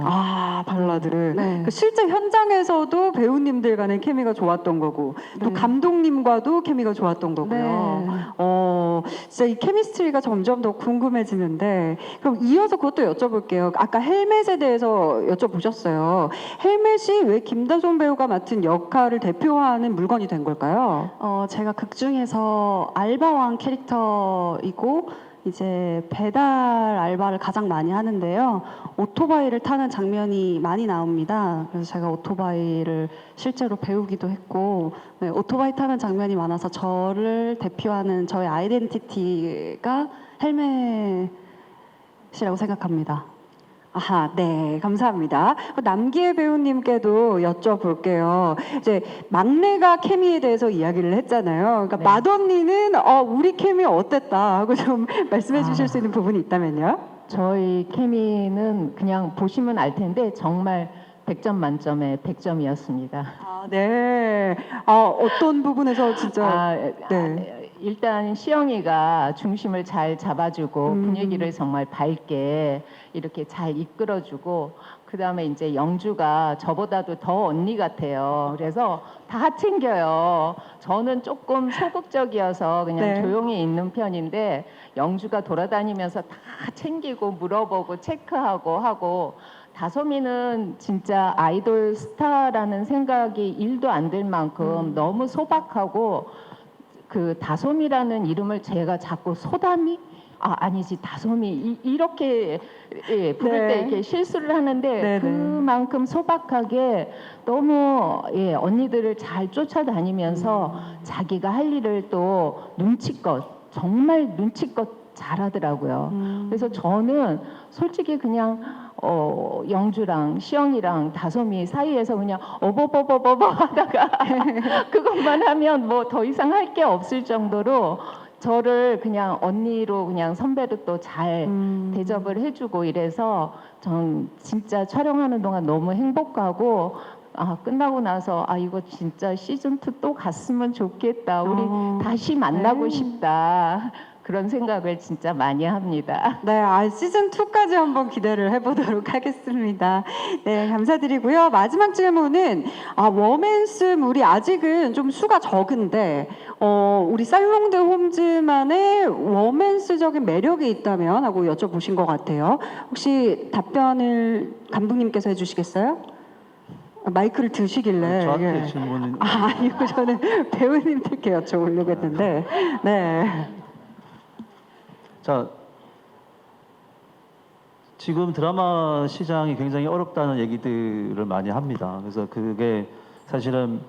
발라드를. 네. 실제 현장에서도 배우님들 간의 케미가 좋았던 거고 또 네. 감독님과도 케미가 좋았던 거고요. 네. 진짜 이 케미스트리가 점점 더 궁금해지는데 그럼 이어서 그것도 여쭤볼게요. 아까 헬멧에 대해서 여쭤보셨어요. 헬멧이 왜 김다솜 배우가 맡은 역할을 대표하는 물건이 된 걸까요? 제가 극 중에서 알바왕 캐릭터이고 이제 배달 알바를 가장 많이 하는데요. 오토바이를 타는 장면이 많이 나옵니다. 그래서 제가 오토바이를 실제로 배우기도 했고, 네, 오토바이 타는 장면이 많아서 저를 대표하는 저의 아이덴티티가 헬멧이라고 생각합니다. 네, 감사합니다. 남기혜 배우님께도 여쭤볼게요. 이제 막내가 케미에 대해서 이야기를 했잖아요. 그러니까 네. 맏언니는 우리 케미 어땠다 하고 좀 말씀해 주실 수 있는 부분이 있다면요. 저희 케미는 그냥 보시면 알 텐데 정말 100점 만점에 100점이었습니다. 네. 어떤 부분에서 진짜 네. 일단 시영이가 중심을 잘 잡아주고 분위기를 정말 밝게 이렇게 잘 이끌어주고, 그 다음에 이제 영주가 저보다도 더 언니 같아요. 그래서 다 챙겨요. 저는 조금 소극적이어서 그냥 네. 조용히 있는 편인데 영주가 돌아다니면서 다 챙기고 물어보고 체크하고 하고, 다솜이는 진짜 아이돌 스타라는 생각이 1도 안 들 만큼 너무 소박하고, 그 다솜이라는 이름을 제가 자꾸 소담이? 아니지 다솜이 이렇게 부를 네. 때 이렇게 실수를 하는데 네, 그만큼 소박하게 너무 언니들을 잘 쫓아다니면서 자기가 할 일을 또 정말 눈치껏 잘하더라고요. 그래서 저는 솔직히 그냥 영주랑 시영이랑 다솜이 사이에서 그냥 어버버버버버 하다가 그것만 하면 뭐 더 이상 할 게 없을 정도로 저를 그냥 언니로 그냥 선배로 또 잘 대접을 해주고 이래서 전 진짜 촬영하는 동안 너무 행복하고, 끝나고 나서 이거 진짜 시즌 2 또 갔으면 좋겠다. 우리 다시 만나고 싶다. 그런 생각을 진짜 많이 합니다. 네, 시즌 2까지 한번 기대를 해보도록 하겠습니다. 네, 감사드리고요. 마지막 질문은 워맨스물이 아직은 좀 수가 적은데 우리 살롱드 홈즈만의 워맨스적인 매력이 있다면 하고 여쭤보신 것 같아요. 혹시 답변을 감독님께서 해주시겠어요? 마이크를 드시길래. 저한테 질문은 아니요, 저는 배우님들께 여쭤보려고 했는데. 네. 자, 지금 드라마 시장이 굉장히 어렵다는 얘기들을 많이 합니다. 그래서 그게 사실은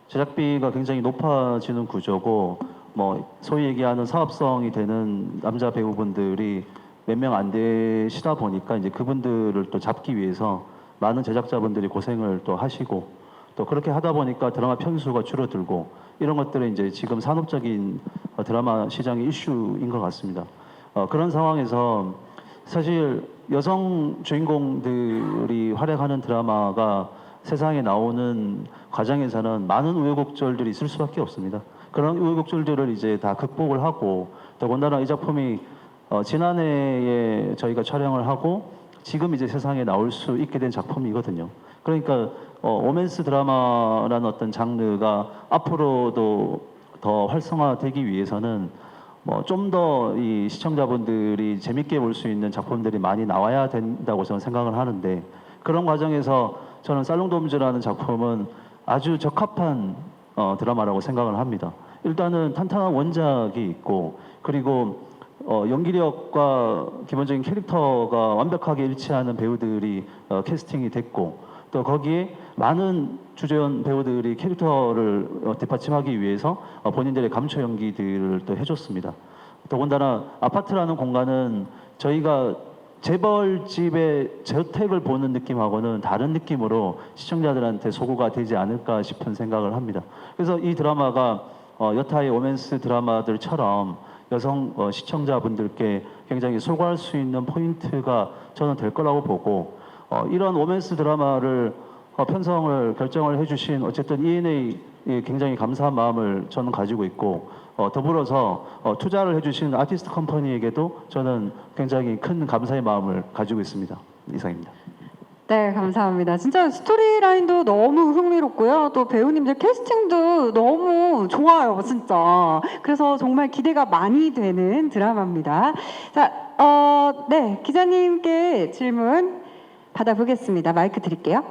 제작비가 굉장히 높아지는 구조고, 뭐 소위 얘기하는 사업성이 되는 남자 배우분들이 몇 명 안 되시다 보니까 이제 그분들을 또 잡기 위해서 많은 제작자분들이 고생을 또 하시고, 또 그렇게 하다 보니까 드라마 편수가 줄어들고, 이런 것들은 이제 지금 산업적인 드라마 시장의 이슈인 것 같습니다. 그런 상황에서 사실 여성 주인공들이 활약하는 드라마가 세상에 나오는 과정에서는 많은 우여곡절들이 있을 수밖에 없습니다. 그런 우여곡절들을 이제 다 극복을 하고, 더군다나 이 작품이 지난해에 저희가 촬영을 하고 지금 이제 세상에 나올 수 있게 된 작품이거든요. 그러니까 로맨스 드라마라는 어떤 장르가 앞으로도 더 활성화되기 위해서는 뭐 좀 더 이 시청자분들이 재밌게 볼 수 있는 작품들이 많이 나와야 된다고 저는 생각을 하는데, 그런 과정에서 저는 살롱돔즈라는 작품은 아주 적합한 드라마라고 생각을 합니다. 일단은 탄탄한 원작이 있고, 그리고 연기력과 기본적인 캐릭터가 완벽하게 일치하는 배우들이 캐스팅이 됐고, 또 거기에 많은 주재원 배우들이 캐릭터를 뒷받침하기 위해서 본인들의 감초 연기들을 또 해줬습니다. 더군다나 아파트라는 공간은 저희가 재벌집의 저택을 보는 느낌하고는 다른 느낌으로 시청자들한테 소구가 되지 않을까 싶은 생각을 합니다. 그래서 이 드라마가 여타의 로맨스 드라마들처럼 여성 시청자분들께 굉장히 소구할 수 있는 포인트가 저는 될 거라고 보고, 이런 로맨스 드라마를 편성을 결정을 해주신 어쨌든 ENA에 굉장히 감사한 마음을 저는 가지고 있고, 더불어서 투자를 해주신 아티스트 컴퍼니에게도 저는 굉장히 큰 감사의 마음을 가지고 있습니다. 이상입니다. 네, 감사합니다. 진짜 스토리라인도 너무 흥미롭고요. 또 배우님들 캐스팅도 너무 좋아요, 진짜. 그래서 정말 기대가 많이 되는 드라마입니다. 자, 네, 기자님께 질문 받아보겠습니다. 마이크 드릴게요.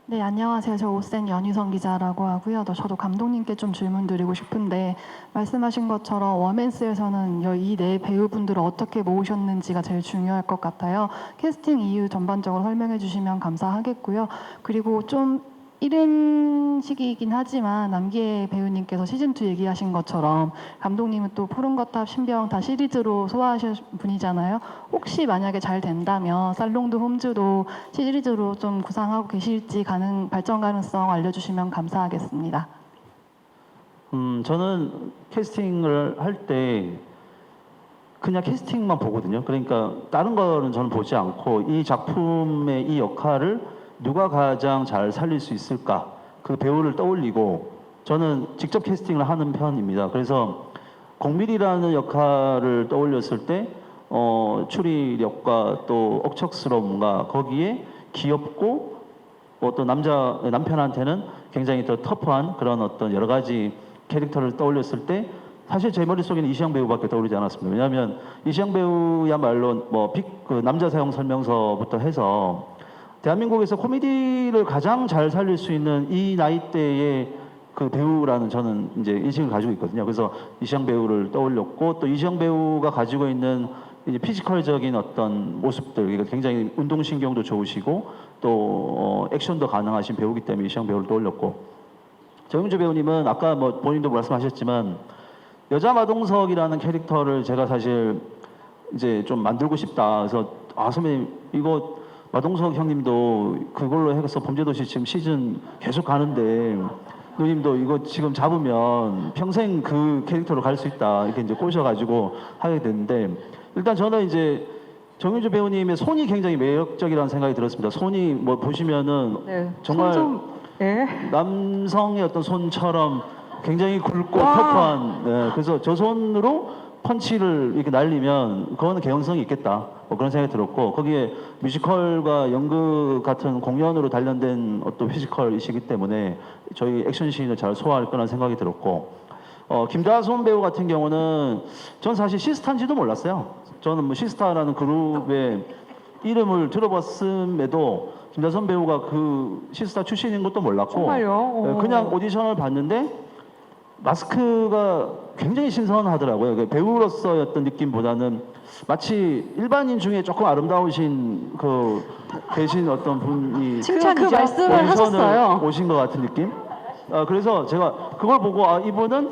네, 안녕하세요. 저 오센 연희성 기자라고 하고요. 저도 감독님께 좀 질문 드리고 싶은데, 말씀하신 것처럼 워맨스에서는 이 네 배우분들을 어떻게 모으셨는지가 제일 중요할 것 같아요. 캐스팅 이유 전반적으로 설명해 주시면 감사하겠고요. 그리고 좀 이른 시기이긴 하지만 남기혜 배우님께서 시즌2 얘기하신 것처럼 감독님은 또 푸른 거탑, 신병 다 시리즈로 소화하신 분이잖아요. 혹시 만약에 잘 된다면 살롱드 홈즈도 시리즈로 좀 구상하고 계실지 발전 가능성 알려주시면 감사하겠습니다. 저는 캐스팅을 할 때 그냥 캐스팅만 보거든요. 그러니까 다른 거는 저는 보지 않고 이 작품의 이 역할을 누가 가장 잘 살릴 수 있을까, 그 배우를 떠올리고 저는 직접 캐스팅을 하는 편입니다. 그래서 공밀이라는 역할을 떠올렸을 때 추리력과 또 억척스러움과 거기에 귀엽고 또 남편한테는 굉장히 더 터프한 그런 어떤 여러 가지 캐릭터를 떠올렸을 때 사실 제 머릿속에는 이시영 배우밖에 떠오르지 않았습니다. 왜냐하면 이시영 배우야말로 그 남자 사용 설명서부터 해서 대한민국에서 코미디를 가장 잘 살릴 수 있는 이 나이대의 그 배우라는 저는 이제 인식을 가지고 있거든요. 그래서 이시영 배우를 떠올렸고, 또 이시영 배우가 가지고 있는 이제 피지컬적인 어떤 모습들, 그러니까 굉장히 운동신경도 좋으시고 또 액션도 가능하신 배우기 때문에 이시영 배우를 떠올렸고, 정윤주 배우님은 아까 뭐 본인도 말씀하셨지만 여자 마동석이라는 캐릭터를 제가 사실 이제 좀 만들고 싶다. 그래서 선배님 이거 마동석 형님도 그걸로 해서 범죄도시 지금 시즌 계속 가는데 누님도 이거 지금 잡으면 평생 그 캐릭터로 갈 수 있다 이렇게 이제 꼬셔가지고 하게 됐는데, 일단 저는 이제 정윤주 배우님의 손이 굉장히 매력적이라는 생각이 들었습니다. 손이 뭐 보시면은 네, 정말 네. 남성의 어떤 손처럼 굉장히 굵고 터프한, 네, 그래서 저 손으로 펀치를 이렇게 날리면 그거는 개연성이 있겠다, 뭐 그런 생각이 들었고, 거기에 뮤지컬과 연극 같은 공연으로 단련된 어떤 피지컬이시기 때문에 저희 액션씬을 잘 소화할 거라는 생각이 들었고, 김다솜 배우 같은 경우는 전 사실 시스타인지도 몰랐어요. 저는 뭐 시스타라는 그룹의 이름을 들어봤음에도 김다솜 배우가 그 시스타 출신인 것도 몰랐고, 정말요? 그냥 오디션을 봤는데 마스크가 굉장히 신선하더라고요. 그 배우로서의 어떤 느낌보다는 마치 일반인 중에 조금 아름다우신 계신 어떤 분이 칭찬이죠. 그 말씀을 온천을 하셨어요. 오신 것 같은 느낌. 그래서 제가 그걸 보고 이분은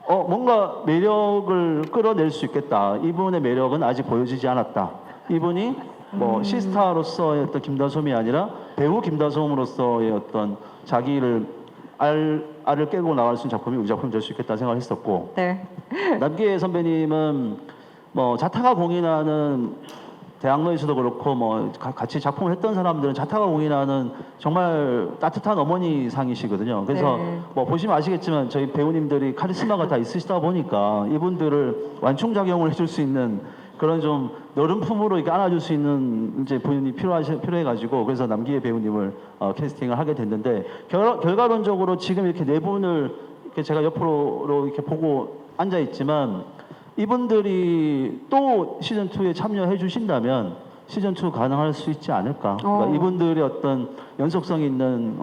뭔가 매력을 끌어낼 수 있겠다. 이분의 매력은 아직 보여지지 않았다. 이분이 뭐 시스타로서의 어떤 김다솜이 아니라 배우 김다솜으로서의 어떤 자기를 알을 깨고 나갈 수 있는 작품이 우리 작품이 될 수 있겠다 생각을 했었고, 네. 남기애 선배님은 뭐 자타가 공인하는 대학로에서도 그렇고 뭐 같이 작품을 했던 사람들은 자타가 공인하는 정말 따뜻한 어머니 상이시거든요. 그래서 네. 뭐 보시면 아시겠지만 저희 배우님들이 카리스마가 다 있으시다 보니까 이분들을 완충작용을 해줄 수 있는 그런 좀 너른 품으로 이렇게 안아줄 수 있는 이제 분이 필요해가지고 그래서 남기애 배우님을 캐스팅을 하게 됐는데 결과론적으로 지금 이렇게 네 분을 이렇게 제가 옆으로 이렇게 보고 앉아 있지만 이분들이 또 시즌 2에 참여해 주신다면 시즌 2 가능할 수 있지 않을까? 그러니까 이분들의 어떤 연속성 있는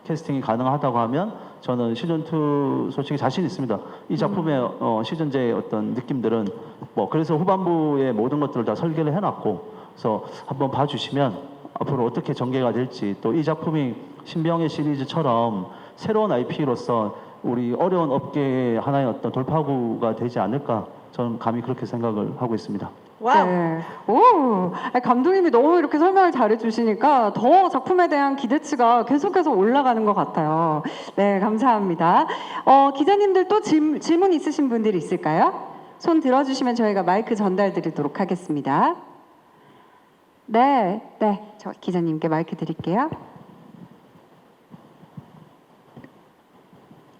캐스팅이 가능하다고 하면 저는 시즌 2 솔직히 자신 있습니다. 이 작품의 시즌제의 어떤 느낌들은 뭐 그래서 후반부에 모든 것들을 다 설계를 해놨고 그래서 한번 봐주시면 앞으로 어떻게 전개가 될지 또 이 작품이 신병의 시리즈처럼 새로운 IP로서 우리 어려운 업계의 하나의 어떤 돌파구가 되지 않을까 저는 감히 그렇게 생각을 하고 있습니다. 와우. 네. 오, 감독님이 너무 이렇게 설명을 잘해주시니까 더 작품에 대한 기대치가 계속해서 올라가는 것 같아요. 네, 감사합니다. 기자님들 또 질문 있으신 분들이 있을까요? 손 들어주시면 저희가 마이크 전달드리도록 하겠습니다. 네, 저 기자님께 마이크 드릴게요.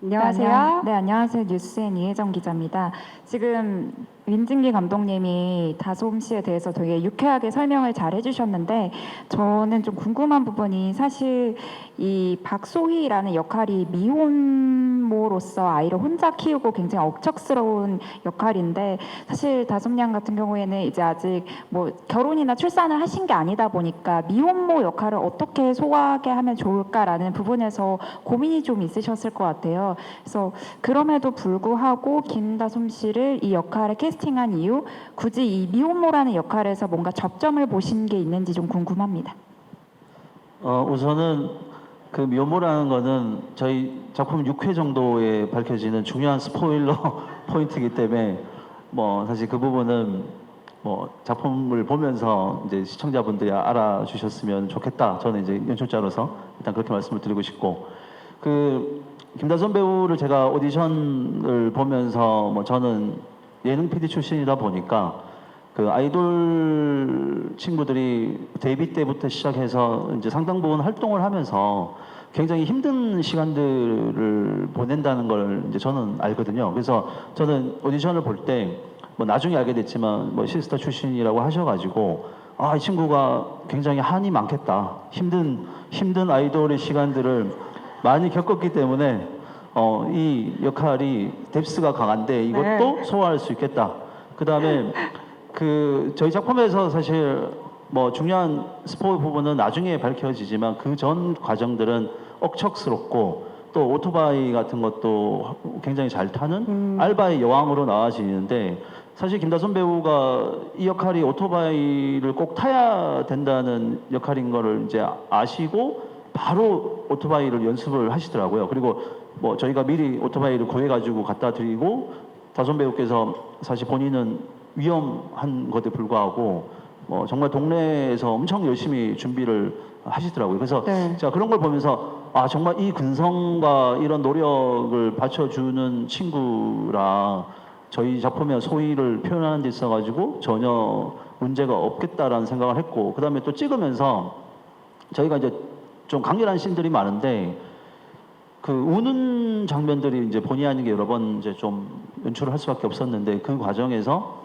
안녕하세요. 네, 안녕하세요. 뉴스엔 이혜정 기자입니다. 지금 민진기 감독님이 다솜 씨에 대해서 되게 유쾌하게 설명을 잘 해주셨는데 저는 좀 궁금한 부분이 사실 이 박소희라는 역할이 미혼모로서 아이를 혼자 키우고 굉장히 억척스러운 역할인데 사실 다솜 양 같은 경우에는 이제 아직 뭐 결혼이나 출산을 하신 게 아니다 보니까 미혼모 역할을 어떻게 소화하게 하면 좋을까라는 부분에서 고민이 좀 있으셨을 것 같아요. 그래서 그럼에도 불구하고 김다솜 씨를 이 역할에 캐스팅한 이유, 굳이 이 미혼모라는 역할에서 뭔가 접점을 보신 게 있는지 좀 궁금합니다. 우선은 그 미혼모라는 거는 저희 작품 6회 정도에 밝혀지는 중요한 스포일러 포인트이기 때문에 뭐 사실 그 부분은 뭐 작품을 보면서 이제 시청자분들이 알아주셨으면 좋겠다. 저는 이제 연출자로서 일단 그렇게 말씀을 드리고 싶고 그 김다솜 배우를 제가 오디션을 보면서 뭐 저는 예능 PD 출신이다 보니까 그 아이돌 친구들이 데뷔 때부터 시작해서 이제 상당 부분 활동을 하면서 굉장히 힘든 시간들을 보낸다는 걸 이제 저는 알거든요. 그래서 저는 오디션을 볼 때 뭐 나중에 알게 됐지만 뭐 시스타 출신이라고 하셔가지고 이 친구가 굉장히 한이 많겠다. 힘든 아이돌의 시간들을 많이 겪었기 때문에 이 역할이 뎁스가 강한데 이것도 소화할 수 있겠다. 그 다음에 저희 작품에서 사실 뭐 중요한 스포 부분은 나중에 밝혀지지만 그 전 과정들은 억척스럽고 또 오토바이 같은 것도 굉장히 잘 타는 알바의 여왕으로 나와지는데 사실 김다솜 배우가 이 역할이 오토바이를 꼭 타야 된다는 역할인 거를 이제 아시고 바로 오토바이를 연습을 하시더라고요. 그리고 뭐 저희가 미리 오토바이를 구해가지고 갖다 드리고 다솜 배우께서 사실 본인은 위험한 것에 불구하고 정말 동네에서 엄청 열심히 준비를 하시더라고요. 그래서 제가 그런 걸 보면서 정말 이 근성과 이런 노력을 받쳐주는 친구라 저희 작품의 소위를 표현하는 데 있어가지고 전혀 문제가 없겠다라는 생각을 했고 그 다음에 또 찍으면서 저희가 이제 좀 강렬한 씬들이 많은데 그 우는 장면들이 이제 본의 아니게 여러 번 이제 좀 연출을 할 수밖에 없었는데 그 과정에서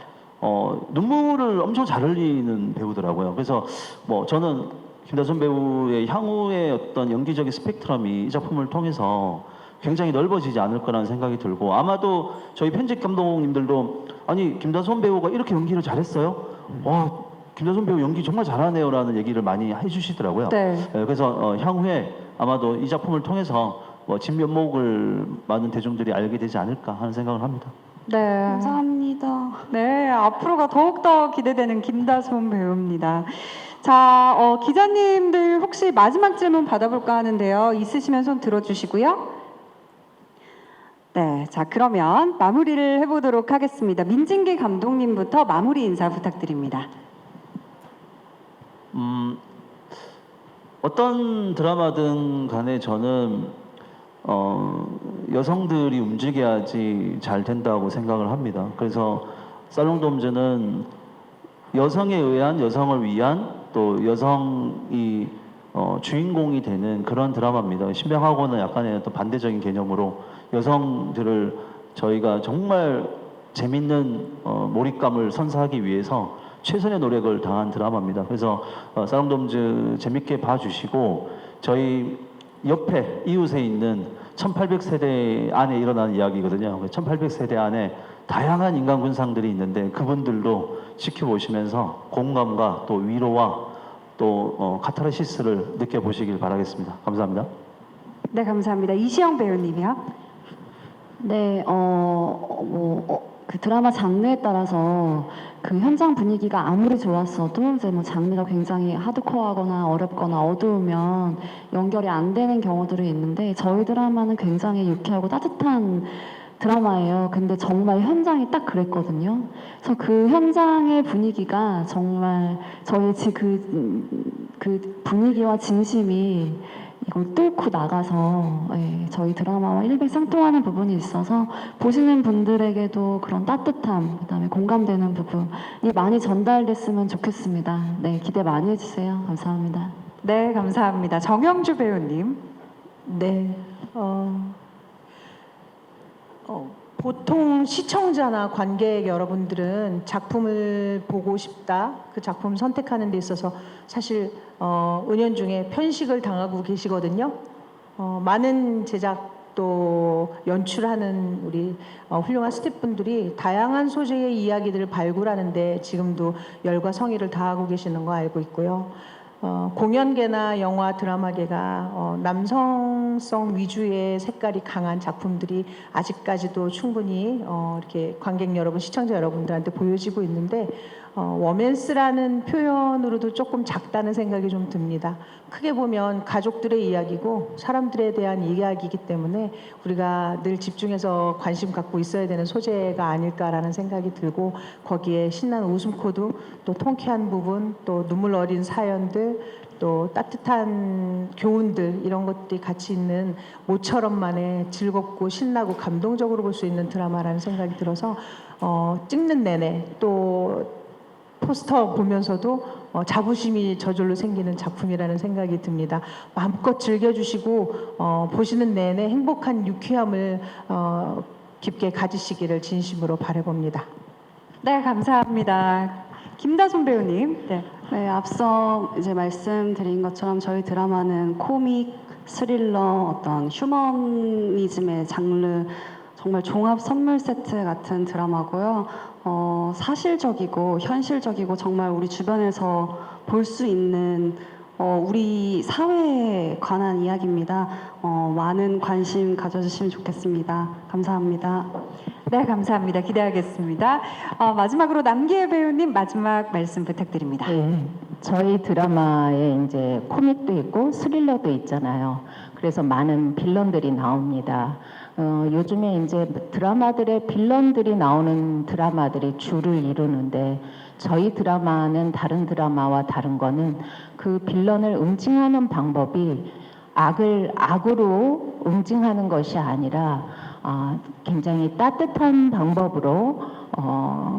눈물을 엄청 잘 흘리는 배우더라고요. 그래서 뭐 저는 김다솜 배우의 향후의 어떤 연기적인 스펙트럼이 이 작품을 통해서 굉장히 넓어지지 않을 거라는 생각이 들고 아마도 저희 편집 감독님들도 아니 김다솜 배우가 이렇게 연기를 잘했어요? 와 김다솜 배우 연기 정말 잘하네요라는 얘기를 많이 해주시더라고요. 그래서 향후에 아마도 이 작품을 통해서 진면목을 많은 대중들이 알게 되지 않을까 하는 생각을 합니다. 네. 감사합니다. 네, 앞으로가 더욱더 기대되는 김다솜 배우입니다. 자, 기자님들 혹시 마지막 질문 받아볼까 하는데요. 있으시면 손 들어주시고요. 네, 자 그러면 마무리를 해보도록 하겠습니다. 민진기 감독님부터 마무리 인사 부탁드립니다. 어떤 드라마든 간에 저는 여성들이 움직여야지 잘 된다고 생각을 합니다. 그래서 살롱돔즈는 여성에 의한, 여성을 위한, 또 여성이 주인공이 되는 그런 드라마입니다. 신명하고는 약간의 또 반대적인 개념으로 여성들을 저희가 정말 재밌는 몰입감을 선사하기 위해서 최선의 노력을 다한 드라마입니다. 그래서 살롱돔즈 재밌게 봐주시고, 저희 옆에 이웃에 있는 1800세대 안에 일어나는 이야기거든요. 1800세대 안에 다양한 인간 군상들이 있는데 그분들도 지켜보시면서 공감과 또 위로와 또 카타르시스를 느껴보시길 바라겠습니다. 감사합니다. 네, 감사합니다. 이시영 배우님이요. 네, 그 드라마 장르에 따라서 그 현장 분위기가 아무리 좋았어도 이제 뭐 장르가 굉장히 하드코어하거나 어렵거나 어두우면 연결이 안 되는 경우들이 있는데, 저희 드라마는 굉장히 유쾌하고 따뜻한 드라마예요. 근데 정말 현장이 딱 그랬거든요. 그래서 그 현장의 분위기가 정말 저희 그 분위기와 진심이 이걸 뚫고 나가서 저희 드라마와 일맥상통하는 부분이 있어서 보시는 분들에게도 그런 따뜻함, 그다음에 공감되는 부분이 많이 전달됐으면 좋겠습니다. 네, 기대 많이 해주세요. 감사합니다. 네, 감사합니다. 정영주 배우님. 네. 보통 시청자나 관객 여러분들은 작품을 보고 싶다, 그 작품을 선택하는 데 있어서 사실 은연중에 편식을 당하고 계시거든요. 많은 제작도 연출하는 우리 훌륭한 스태프분들이 다양한 소재의 이야기들을 발굴하는데 지금도 열과 성의를 다하고 계시는 거 알고 있고요. 공연계나 영화 드라마계가 남성성 위주의 색깔이 강한 작품들이 아직까지도 충분히 이렇게 관객 여러분, 시청자 여러분들한테 보여지고 있는데, 워맨스라는 표현으로도 조금 작다는 생각이 좀 듭니다. 크게 보면 가족들의 이야기고 사람들에 대한 이야기이기 때문에 우리가 늘 집중해서 관심 갖고 있어야 되는 소재가 아닐까라는 생각이 들고, 거기에 신나는 웃음 코드, 또 통쾌한 부분, 또 눈물 어린 사연들, 또 따뜻한 교훈들, 이런 것들이 같이 있는 모처럼만의 즐겁고 신나고 감동적으로 볼 수 있는 드라마라는 생각이 들어서 찍는 내내 또 포스터 보면서도 자부심이 저절로 생기는 작품이라는 생각이 듭니다. 마음껏 즐겨주시고 보시는 내내 행복한 유쾌함을 깊게 가지시기를 진심으로 바라봅니다. 네, 감사합니다. 김다솜 배우님. 네. 네, 앞서 이제 말씀드린 것처럼 저희 드라마는 코믹, 스릴러, 어떤 휴머니즘의 장르, 정말 종합 선물 세트 같은 드라마고요. 사실적이고 현실적이고 정말 우리 주변에서 볼 수 있는 우리 사회에 관한 이야기입니다. 많은 관심 가져주시면 좋겠습니다. 감사합니다. 네, 감사합니다. 기대하겠습니다. 마지막으로 남기혜 배우님 마지막 말씀 부탁드립니다. 네, 저희 드라마에 이제 코믹도 있고 스릴러도 있잖아요. 그래서 많은 빌런들이 나옵니다. 요즘에 이제 드라마들의 빌런들이 나오는 드라마들이 주를 이루는데, 저희 드라마는 다른 드라마와 다른 거는 그 빌런을 응징하는 방법이 악을 악으로 응징하는 것이 아니라 굉장히 따뜻한 방법으로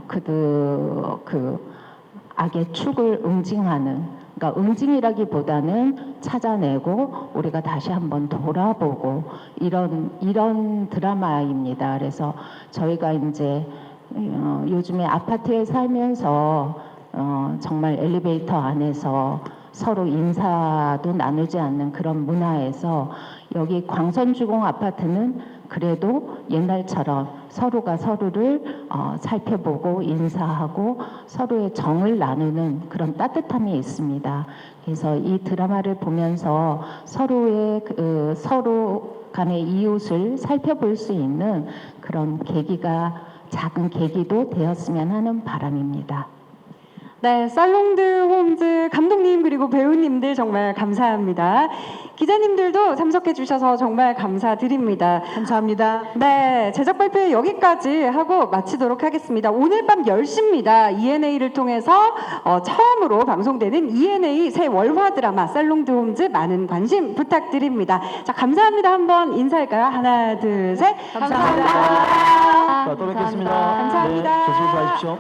그 악의 축을 응징하는, 그러니까 응징이라기보다는 찾아내고 우리가 다시 한번 돌아보고 이런 드라마입니다. 그래서 저희가 이제 요즘에 아파트에 살면서 정말 엘리베이터 안에서 서로 인사도 나누지 않는 그런 문화에서, 여기 광선주공 아파트는 그래도 옛날처럼 서로가 서로를 살펴보고 인사하고 서로의 정을 나누는 그런 따뜻함이 있습니다. 그래서 이 드라마를 보면서 서로 간의 이웃을 살펴볼 수 있는 그런 계기가 작은 계기도 되었으면 하는 바람입니다. 네, 살롱드 홈즈 감독님 그리고 배우님들 정말 감사합니다. 기자님들도 참석해 주셔서 정말 감사드립니다. 감사합니다. 네, 제작 발표 여기까지 하고 마치도록 하겠습니다. 오늘 밤 10시입니다. ENA를 통해서 처음으로 방송되는 ENA 새 월화 드라마 살롱드 홈즈 많은 관심 부탁드립니다. 자, 감사합니다. 한번 인사할까요? 하나, 둘, 셋. 감사합니다. 자, 또 뵙겠습니다. 감사합니다. 네, 조심히 가십시오.